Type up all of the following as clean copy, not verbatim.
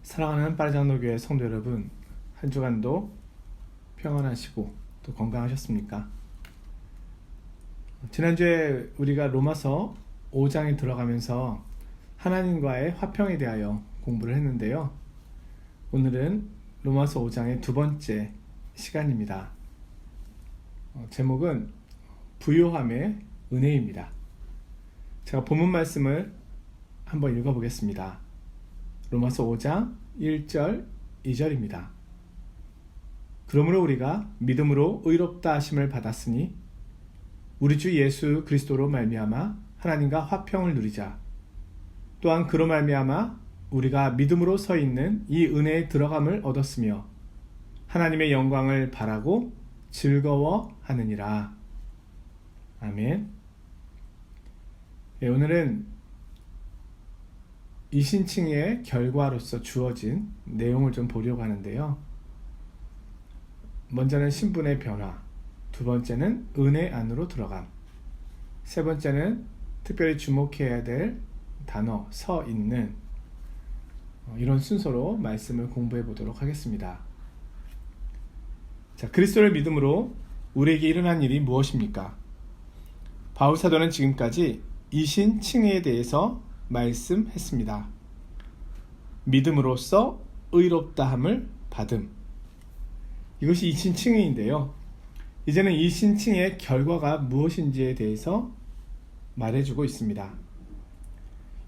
사랑하는 빠르장로교회 성도 여러분, 한 주간도 평안하시고 또 건강하셨습니까? 지난주에 우리가 로마서 5장에 들어가면서 하나님과의 화평에 대하여 공부를 했는데요. 오늘은 로마서 5장의 두 번째 시간입니다. 제목은 부요함의 은혜입니다. 제가 본문 말씀을 한번 읽어보겠습니다. 로마서 5장 1절 2절입니다. 그러므로 우리가 믿음으로 의롭다 하심을 받았으니 우리 주 예수 그리스도로 말미암아 하나님과 화평을 누리자. 또한 그로 말미암아 우리가 믿음으로 서 있는 이 은혜에 들어감을 얻었으며 하나님의 영광을 바라고 즐거워하느니라. 아멘. 오늘은 이신칭의 결과로서 주어진 내용을 좀 보려고 하는데요. 먼저는 신분의 변화, 두 번째는 은혜 안으로 들어감, 세 번째는 특별히 주목해야 될 단어, 서 있는, 이런 순서로 말씀을 공부해 보도록 하겠습니다. 자, 그리스도를 믿음으로 우리에게 일어난 일이 무엇입니까? 바울 사도는 지금까지 이신칭에 대해서 말씀했습니다. 믿음으로써 의롭다함을 받음. 이것이 이신칭의인데요. 이제는 이신칭의 결과가 무엇인지에 대해서 말해주고 있습니다.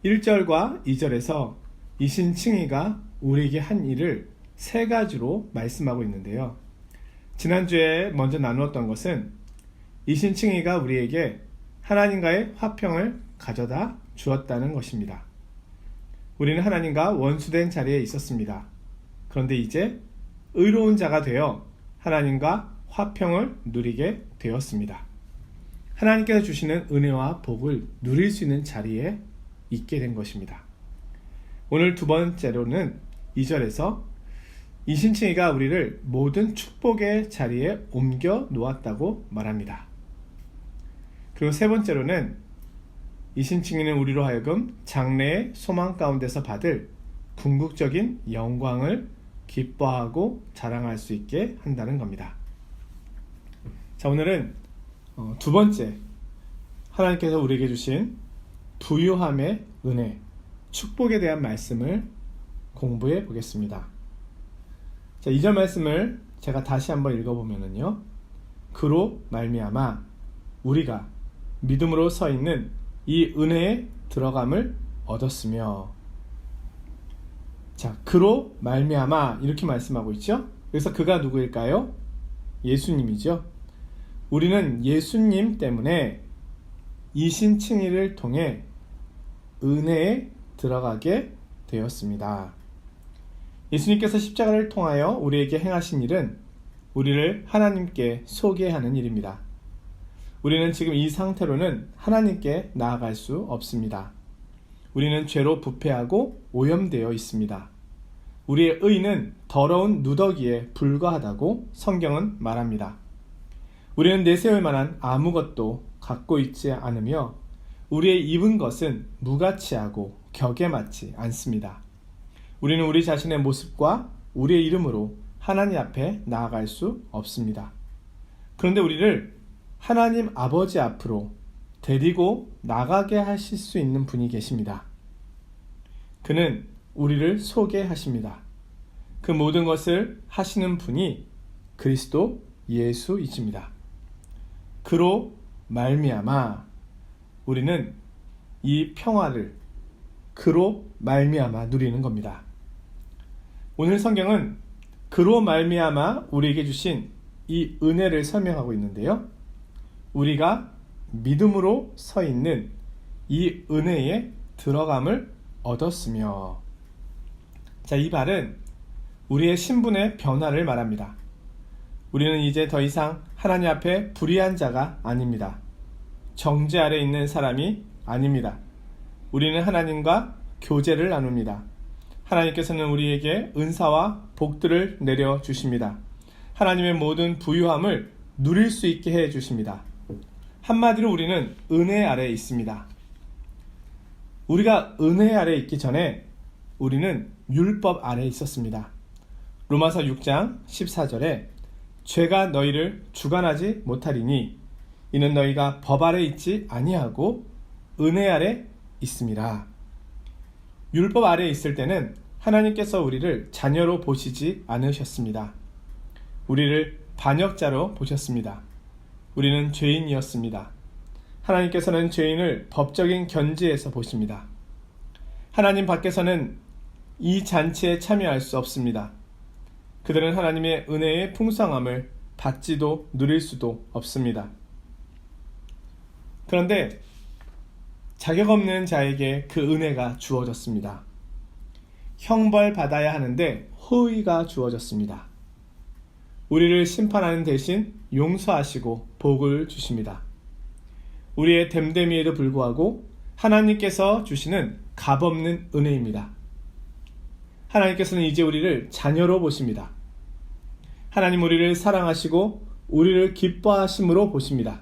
1절과 2절에서 이신칭의가 우리에게 한 일을 세 가지로 말씀하고 있는데요. 지난주에 먼저 나누었던 것은 이신칭의가 우리에게 하나님과의 화평을 가져다 주었다는 것입니다. 우리는 하나님과 원수된 자리에 있었습니다. 그런데 이제 의로운 자가 되어 하나님과 화평을 누리게 되었습니다. 하나님께서 주시는 은혜와 복을 누릴 수 있는 자리에 있게 된 것입니다. 오늘 두 번째로는 2절에서 이신칭의가 우리를 모든 축복의 자리에 옮겨 놓았다고 말합니다. 그리고 세 번째로는 이신칭의는 우리로 하여금 장래의 소망 가운데서 받을 궁극적인 영광을 기뻐하고 자랑할 수 있게 한다는 겁니다. 자, 오늘은 두 번째, 하나님께서 우리에게 주신 부요함의 은혜, 축복에 대한 말씀을 공부해 보겠습니다. 자, 2절 말씀을 제가 다시 한번 읽어보면요. 그로 말미암아 우리가 믿음으로 서 있는 이 은혜에 들어감을 얻었으며. 자, 그로 말미암아 이렇게 말씀하고 있죠. 그래서 그가 누구일까요? 예수님이죠. 우리는 예수님 때문에 이신칭의를 통해 은혜에 들어가게 되었습니다. 예수님께서 십자가를 통하여 우리에게 행하신 일은 우리를 하나님께 소개하는 일입니다. 우리는 지금 이 상태로는 하나님께 나아갈 수 없습니다. 우리는 죄로 부패하고 오염되어 있습니다. 우리의 의는 더러운 누더기에 불과하다고 성경은 말합니다. 우리는 내세울 만한 아무것도 갖고 있지 않으며 우리의 입은 것은 무가치하고 격에 맞지 않습니다. 우리는 우리 자신의 모습과 우리의 이름으로 하나님 앞에 나아갈 수 없습니다. 그런데 우리를 하나님 아버지 앞으로 데리고 나가게 하실 수 있는 분이 계십니다. 그는 우리를 소개하십니다. 그 모든 것을 하시는 분이 그리스도 예수이십니다. 그로 말미암아 우리는 이 평화를 그로 말미암아 누리는 겁니다. 오늘 성경은 그로 말미암아 우리에게 주신 이 은혜를 설명하고 있는데요. 우리가 믿음으로 서 있는 이 은혜에 들어감을 얻었으며. 자, 이 말은 우리의 신분의 변화를 말합니다. 우리는 이제 더 이상 하나님 앞에 불의한 자가 아닙니다. 정죄 아래 있는 사람이 아닙니다. 우리는 하나님과 교제를 나눕니다. 하나님께서는 우리에게 은사와 복들을 내려주십니다. 하나님의 모든 부유함을 누릴 수 있게 해주십니다. 한마디로 우리는 은혜 아래에 있습니다. 우리가 은혜 아래에 있기 전에 우리는 율법 아래에 있었습니다. 로마서 6장 14절에 죄가 너희를 주관하지 못하리니 이는 너희가 법 아래 있지 아니하고 은혜 아래 있음이라. 율법 아래에 있을 때는 하나님께서 우리를 자녀로 보시지 않으셨습니다. 우리를 반역자로 보셨습니다. 우리는 죄인이었습니다. 하나님께서는 죄인을 법적인 견지에서 보십니다. 하나님 밖에서는 이 잔치에 참여할 수 없습니다. 그들은 하나님의 은혜의 풍성함을 받지도 누릴 수도 없습니다. 그런데 자격 없는 자에게 그 은혜가 주어졌습니다. 형벌 받아야 하는데 호의가 주어졌습니다. 우리를 심판하는 대신 용서하시고 복을 주십니다. 우리의 됨됨이에도 불구하고 하나님께서 주시는 값없는 은혜입니다. 하나님께서는 이제 우리를 자녀로 보십니다. 하나님 우리를 사랑하시고 우리를 기뻐하심으로 보십니다.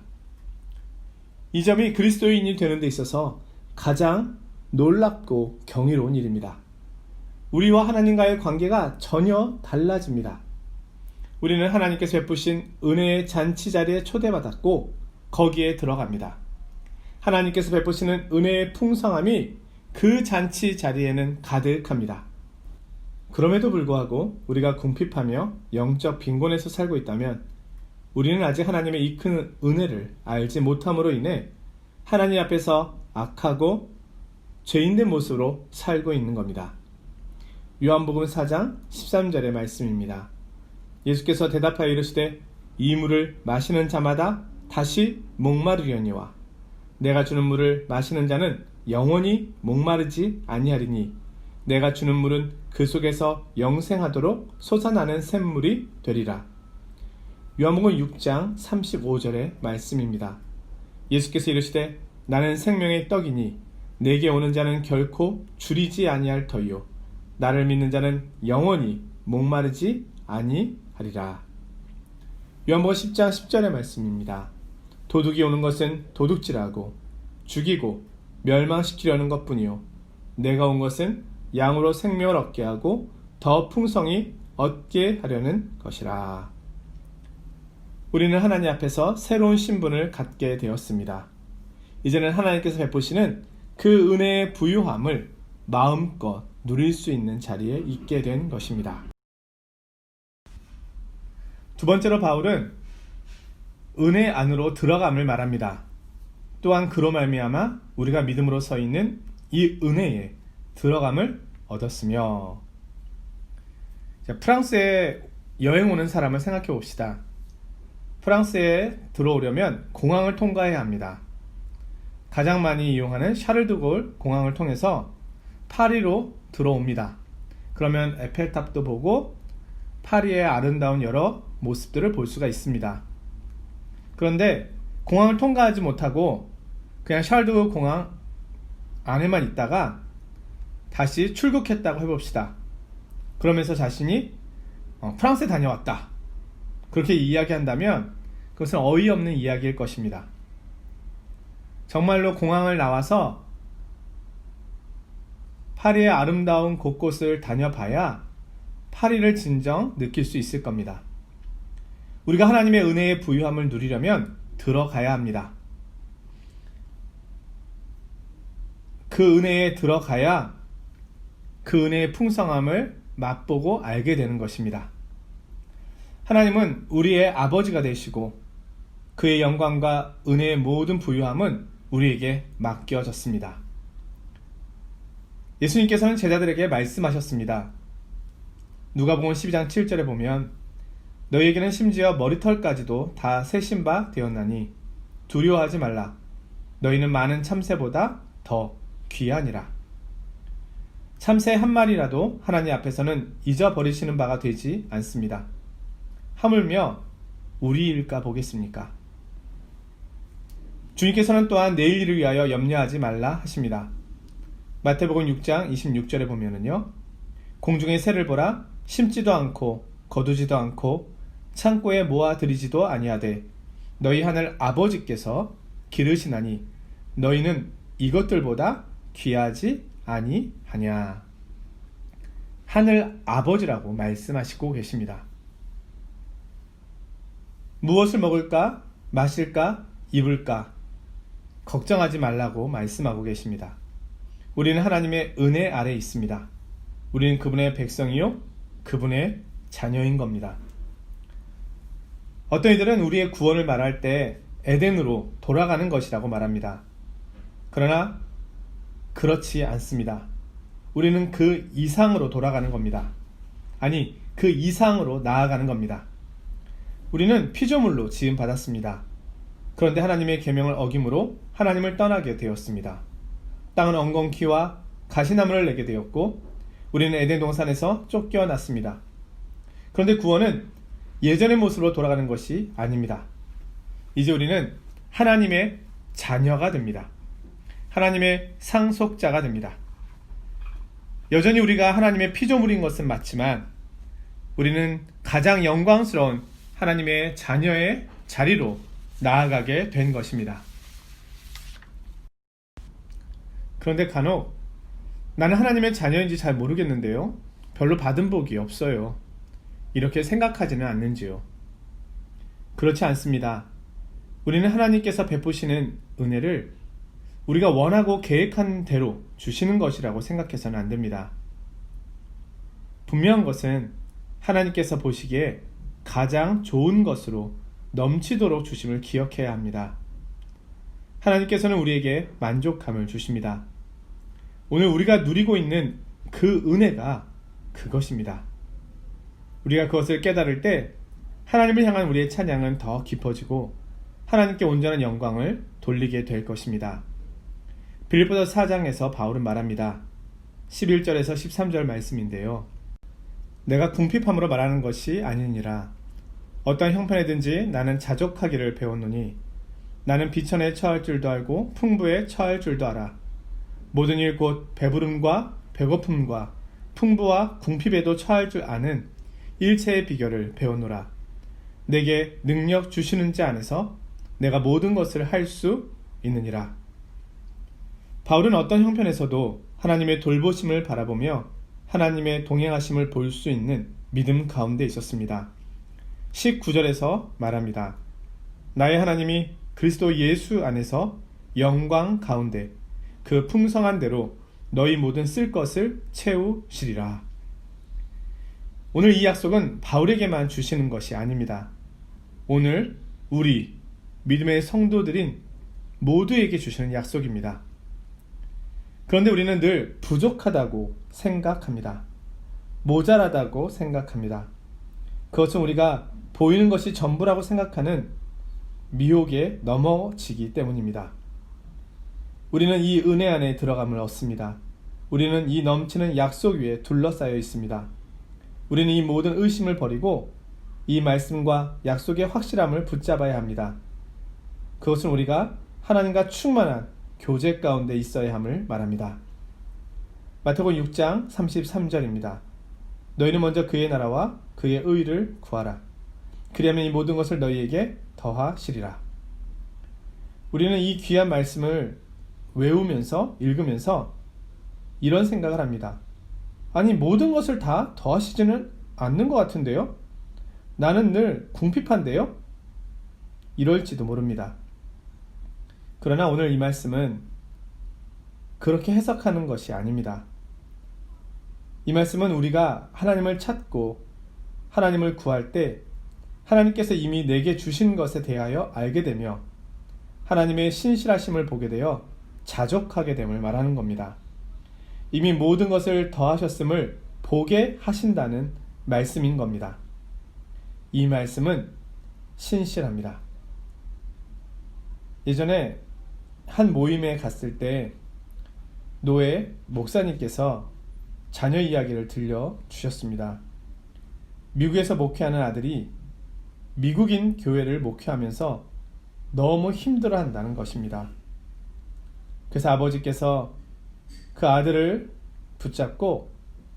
이 점이 그리스도인이 되는 데 있어서 가장 놀랍고 경이로운 일입니다. 우리와 하나님과의 관계가 전혀 달라집니다. 우리는 하나님께서 베푸신 은혜의 잔치 자리에 초대받았고 거기에 들어갑니다. 하나님께서 베푸시는 은혜의 풍성함이 그 잔치 자리에는 가득합니다. 그럼에도 불구하고 우리가 궁핍하며 영적 빈곤에서 살고 있다면 우리는 아직 하나님의 이 큰 은혜를 알지 못함으로 인해 하나님 앞에서 악하고 죄인된 모습으로 살고 있는 겁니다. 요한복음 4장 13절의 말씀입니다. 예수께서 대답하여 이르시되 이 물을 마시는 자마다 다시 목마르려니와 내가 주는 물을 마시는 자는 영원히 목마르지 아니하리니 내가 주는 물은 그 속에서 영생하도록 솟아나는 샘물이 되리라. 요한복음 6장 35절의 말씀입니다. 예수께서 이르시되 나는 생명의 떡이니 내게 오는 자는 결코 줄이지 아니할 터이요 나를 믿는 자는 영원히 목마르지 아니하리라. 요한복음 10장 10절의 말씀입니다. 도둑이 오는 것은 도둑질하고 죽이고 멸망시키려는 것뿐이요 내가 온 것은 양으로 생명을 얻게 하고 더 풍성히 얻게 하려는 것이라. 우리는 하나님 앞에서 새로운 신분을 갖게 되었습니다. 이제는 하나님께서 베푸시는 그 은혜의 부유함을 마음껏 누릴 수 있는 자리에 있게 된 것입니다. 두 번째로 바울은 은혜 안으로 들어감을 말합니다. 또한 그로 말미암아 우리가 믿음으로 서 있는 이 은혜에 들어감을 얻었으며. 자, 프랑스에 여행 오는 사람을 생각해 봅시다. 프랑스에 들어오려면 공항을 통과해야 합니다. 가장 많이 이용하는 샤를드골 공항을 통해서 파리로 들어옵니다. 그러면 에펠탑도 보고 파리의 아름다운 여러 모습들을 볼 수가 있습니다. 그런데 공항을 통과하지 못하고 그냥 샤를드골 공항 안에만 있다가 다시 출국했다고 해봅시다. 그러면서 자신이 프랑스에 다녀왔다 그렇게 이야기한다면 그것은 어이없는 이야기일 것입니다. 정말로 공항을 나와서 파리의 아름다운 곳곳을 다녀봐야 파리를 진정 느낄 수 있을 겁니다. 우리가 하나님의 은혜의 부유함을 누리려면 들어가야 합니다. 그 은혜에 들어가야 그 은혜의 풍성함을 맛보고 알게 되는 것입니다. 하나님은 우리의 아버지가 되시고 그의 영광과 은혜의 모든 부유함은 우리에게 맡겨졌습니다. 예수님께서는 제자들에게 말씀하셨습니다. 누가복음 12장 7절에 보면 너희에게는 심지어 머리털까지도 다 세신 바 되었나니 두려워하지 말라. 너희는 많은 참새보다 더 귀하니라. 참새 한 마리라도 하나님 앞에서는 잊어버리시는 바가 되지 않습니다. 하물며 우리일까 보겠습니까? 주님께서는 또한 내일 일을 위하여 염려하지 말라 하십니다. 마태복음 6장 26절에 보면은요, 공중의 새를 보라. 심지도 않고 거두지도 않고 창고에 모아들이지도 아니하되 너희 하늘 아버지께서 기르시나니 너희는 이것들보다 귀하지 아니하냐. 하늘 아버지라고 말씀하시고 계십니다. 무엇을 먹을까, 마실까, 입을까 걱정하지 말라고 말씀하고 계십니다. 우리는 하나님의 은혜 아래 있습니다. 우리는 그분의 백성이요, 그분의 자녀인 겁니다. 어떤 이들은 우리의 구원을 말할 때 에덴으로 돌아가는 것이라고 말합니다. 그러나 그렇지 않습니다. 우리는 그 이상으로 돌아가는 겁니다. 아니, 그 이상으로 나아가는 겁니다. 우리는 피조물로 지음받았습니다. 그런데 하나님의 계명을 어김으로 하나님을 떠나게 되었습니다. 땅은 엉겅퀴와 가시나무를 내게 되었고 우리는 에덴 동산에서 쫓겨났습니다. 그런데 구원은 예전의 모습으로 돌아가는 것이 아닙니다. 이제 우리는 하나님의 자녀가 됩니다. 하나님의 상속자가 됩니다. 여전히 우리가 하나님의 피조물인 것은 맞지만 우리는 가장 영광스러운 하나님의 자녀의 자리로 나아가게 된 것입니다. 그런데 간혹 나는 하나님의 자녀인지 잘 모르겠는데요, 별로 받은 복이 없어요, 이렇게 생각하지는 않는지요? 그렇지 않습니다. 우리는 하나님께서 베푸시는 은혜를 우리가 원하고 계획한 대로 주시는 것이라고 생각해서는 안 됩니다. 분명한 것은 하나님께서 보시기에 가장 좋은 것으로 넘치도록 주심을 기억해야 합니다. 하나님께서는 우리에게 만족함을 주십니다. 오늘 우리가 누리고 있는 그 은혜가 그것입니다. 우리가 그것을 깨달을 때 하나님을 향한 우리의 찬양은 더 깊어지고 하나님께 온전한 영광을 돌리게 될 것입니다. 빌립보서 4장에서 바울은 말합니다. 11절에서 13절 말씀인데요. 내가 궁핍함으로 말하는 것이 아니니라. 어떠한 형편이든지 나는 자족하기를 배웠노니 나는 비천에 처할 줄도 알고 풍부에 처할 줄도 알아. 모든 일 곧 배부름과 배고픔과 풍부와 궁핍에도 처할 줄 아는 일체의 비결을 배웠노라. 내게 능력 주시는 자 안에서 내가 모든 것을 할 수 있느니라. 바울은 어떤 형편에서도 하나님의 돌보심을 바라보며 하나님의 동행하심을 볼 수 있는 믿음 가운데 있었습니다. 19절에서 말합니다. 나의 하나님이 그리스도 예수 안에서 영광 가운데 그 풍성한 대로 너희 모든 쓸 것을 채우시리라. 오늘 이 약속은 바울에게만 주시는 것이 아닙니다. 오늘 우리 믿음의 성도들인 모두에게 주시는 약속입니다. 그런데 우리는 늘 부족하다고 생각합니다. 모자라다고 생각합니다. 그것은 우리가 보이는 것이 전부라고 생각하는 미혹에 넘어지기 때문입니다. 우리는 이 은혜 안에 들어감을 얻습니다. 우리는 이 넘치는 약속 위에 둘러싸여 있습니다. 우리는 이 모든 의심을 버리고 이 말씀과 약속의 확실함을 붙잡아야 합니다. 그것은 우리가 하나님과 충만한 교제 가운데 있어야 함을 말합니다. 마태복음 6장 33절입니다. 너희는 먼저 그의 나라와 그의 의를 구하라. 그리하면 이 모든 것을 너희에게 더하시리라. 우리는 이 귀한 말씀을 외우면서 읽으면서 이런 생각을 합니다. 아니, 모든 것을 다 더하시지는 않는 것 같은데요? 나는 늘 궁핍한데요? 이럴지도 모릅니다. 그러나 오늘 이 말씀은 그렇게 해석하는 것이 아닙니다. 이 말씀은 우리가 하나님을 찾고 하나님을 구할 때 하나님께서 이미 내게 주신 것에 대하여 알게 되며 하나님의 신실하심을 보게 되어 자족하게 됨을 말하는 겁니다. 이미 모든 것을 더하셨음을 보게 하신다는 말씀인 겁니다. 이 말씀은 신실합니다. 예전에 한 모임에 갔을 때 노예 목사님께서 자녀 이야기를 들려주셨습니다. 미국에서 목회하는 아들이 미국인 교회를 목회하면서 너무 힘들어한다는 것입니다. 그래서 아버지께서 그 아들을 붙잡고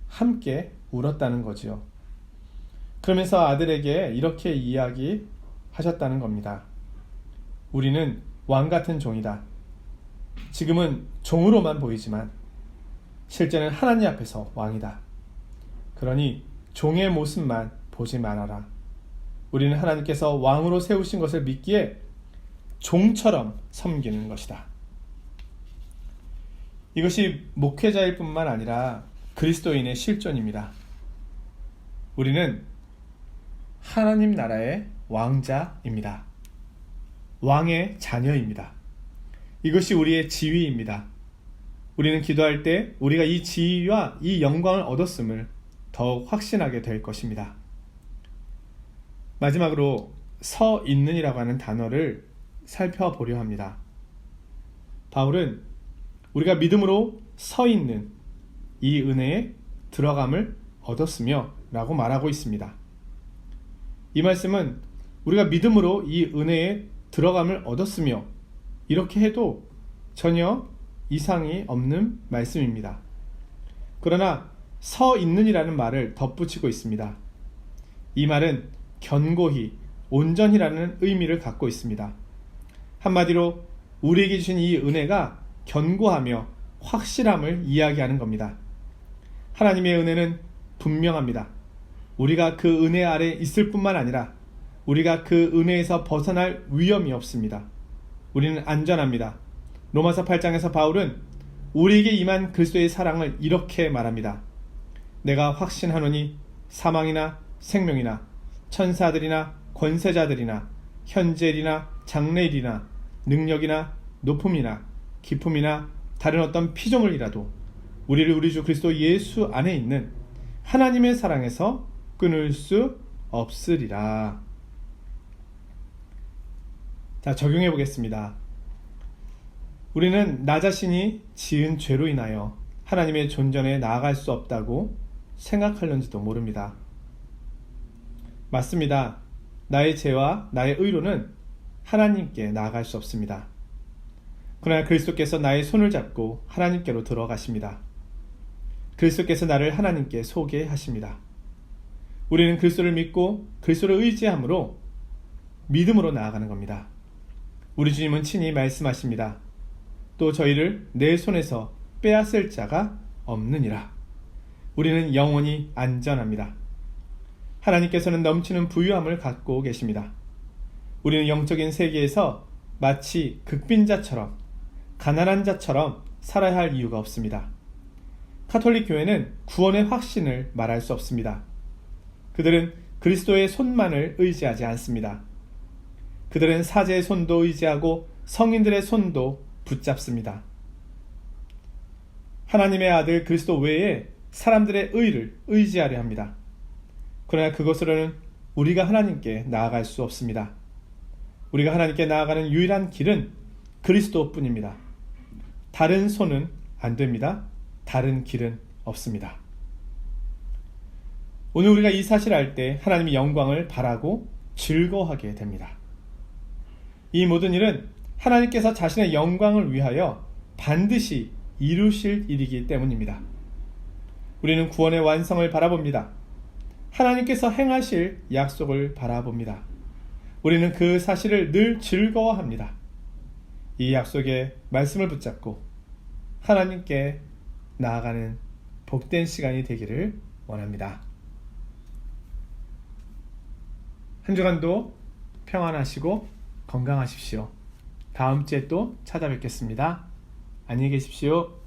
함께 울었다는 거지요. 그러면서 아들에게 이렇게 이야기하셨다는 겁니다. 우리는 왕 같은 종이다. 지금은 종으로만 보이지만 실제는 하나님 앞에서 왕이다. 그러니 종의 모습만 보지 말아라. 우리는 하나님께서 왕으로 세우신 것을 믿기에 종처럼 섬기는 것이다. 이것이 목회자일 뿐만 아니라 그리스도인의 실존입니다. 우리는 하나님 나라의 왕자입니다. 왕의 자녀입니다. 이것이 우리의 지위입니다. 우리는 기도할 때 우리가 이 지위와 이 영광을 얻었음을 더욱 확신하게 될 것입니다. 마지막으로 서 있는이라고 하는 단어를 살펴보려 합니다. 바울은 우리가 믿음으로 서 있는 이 은혜에 들어감을 얻었으며 라고 말하고 있습니다. 이 말씀은 우리가 믿음으로 이 은혜에 들어감을 얻었으며 이렇게 해도 전혀 이상이 없는 말씀입니다. 그러나 서 있는이라는 말을 덧붙이고 있습니다. 이 말은 견고히, 온전히라는 의미를 갖고 있습니다. 한마디로 우리에게 주신 이 은혜가 견고하며 확실함을 이야기하는 겁니다. 하나님의 은혜는 분명합니다. 우리가 그 은혜 아래 있을 뿐만 아니라 우리가 그 은혜에서 벗어날 위험이 없습니다. 우리는 안전합니다. 로마서 8장에서 바울은 우리에게 임한 그리스도의 사랑을 이렇게 말합니다. 내가 확신하노니 사망이나 생명이나 천사들이나 권세자들이나 현재일이나 장래일이나 능력이나 높음이나 깊음이나 다른 어떤 피조물이라도 우리를 우리 주 그리스도 예수 안에 있는 하나님의 사랑에서 끊을 수 없으리라. 자, 적용해 보겠습니다. 우리는 나 자신이 지은 죄로 인하여 하나님의 존전에 나아갈 수 없다고 생각할는지도 모릅니다. 맞습니다. 나의 죄와 나의 의로는 하나님께 나아갈 수 없습니다. 그러나 그리스도께서 나의 손을 잡고 하나님께로 들어가십니다. 그리스도께서 나를 하나님께 소개하십니다. 우리는 그리스도를 믿고 그리스도를 의지함으로 믿음으로 나아가는 겁니다. 우리 주님은 친히 말씀하십니다. 또 저희를 내 손에서 빼앗을 자가 없느니라. 우리는 영원히 안전합니다. 하나님께서는 넘치는 부유함을 갖고 계십니다. 우리는 영적인 세계에서 마치 극빈자처럼 가난한 자처럼 살아야 할 이유가 없습니다. 카톨릭 교회는 구원의 확신을 말할 수 없습니다. 그들은 그리스도의 손만을 의지하지 않습니다. 그들은 사제의 손도 의지하고 성인들의 손도 붙잡습니다. 하나님의 아들 그리스도 외에 사람들의 의를 의지하려 합니다. 그러나 그것으로는 우리가 하나님께 나아갈 수 없습니다. 우리가 하나님께 나아가는 유일한 길은 그리스도뿐입니다. 다른 손은 안 됩니다. 다른 길은 없습니다. 오늘 우리가 이 사실을 알 때 하나님의 영광을 바라고 즐거워하게 됩니다. 이 모든 일은 하나님께서 자신의 영광을 위하여 반드시 이루실 일이기 때문입니다. 우리는 구원의 완성을 바라봅니다. 하나님께서 행하실 약속을 바라봅니다. 우리는 그 사실을 늘 즐거워합니다. 이 약속의 말씀을 붙잡고 하나님께 나아가는 복된 시간이 되기를 원합니다. 한 주간도 평안하시고 건강하십시오. 다음 주에 또 찾아뵙겠습니다. 안녕히 계십시오.